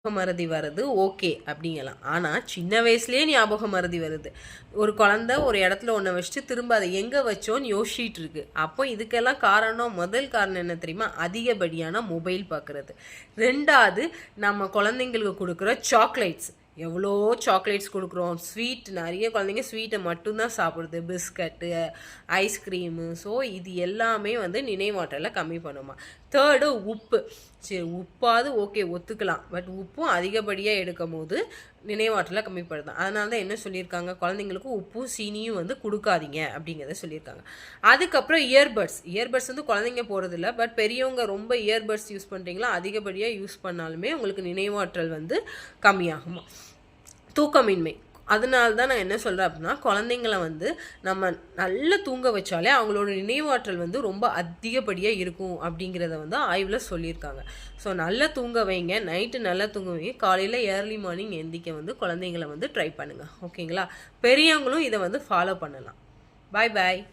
மறதி வருது ஓகே அப்படிங்கலாம். ஆனால் சின்ன வயசுலேயே ஞாபகம் மறதி வருது. ஒரு குழந்தை ஒரு இடத்துல ஒன்றை வச்சுட்டு திரும்ப அதை எங்கே வச்சோன்னு யோசிச்சுட்டு இருக்கு. அப்போ இதுக்கெல்லாம் காரணம், முதல் காரணம் என்ன தெரியுமா? அதிகப்படியான மொபைல் பார்க்குறது. ரெண்டாவது, நம்ம குழந்தைங்களுக்கு கொடுக்குற சாக்லேட்ஸ். எவ்வளோ சாக்லேட்ஸ் கொடுக்குறோம். ஸ்வீட் நிறைய குழந்தைங்க ஸ்வீட்டை மட்டும்தான் சாப்பிடுது. Biscuit, ice cream. ஸோ இது எல்லாமே நினைவாற்றலை கம்மி பண்ணுமா. தேர்டு, உப்பு. சரி, உப்பாவது ஓகே ஒத்துக்கலாம். பட் உப்பும் அதிகப்படியாக எடுக்கும் போது நினைவாற்றலை கம்மிப்படுது. அதனால தான் என்ன சொல்லியிருக்காங்க, குழந்தைங்களுக்கு உப்பும் சீனியும் கொடுக்காதீங்க அப்படிங்கிறத சொல்லியிருக்காங்க. அதுக்கப்புறம் இயர்பட்ஸ் குழந்தைங்க போகிறதில்ல. பட் பெரியவங்க ரொம்ப இயர்பட்ஸ் யூஸ் பண்ணுறீங்களா, அதிகப்படியாக யூஸ் பண்ணாலுமே உங்களுக்கு நினைவாற்றல் கம்மியாகுமா. தூக்கமின்மை. அதனால தான் நான் என்ன சொல்கிறேன் அப்படின்னா, குழந்தைங்கள நம்ம நல்லா தூங்க வச்சாலே அவங்களோட நினைவாற்றல் ரொம்ப அதிகப்படியாக இருக்கும் அப்படிங்கிறத ஆய்வில் சொல்லியிருக்காங்க. ஸோ நல்லா தூங்க வைங்க, நைட்டு நல்லா தூங்க வைங்க, காலையில் ஏர்லி மார்னிங் எந்திக்க குழந்தைங்கள ட்ரை பண்ணுங்கள். ஓகேங்களா? பெரியவங்களும் இதை ஃபாலோ பண்ணலாம். பாய் பாய்.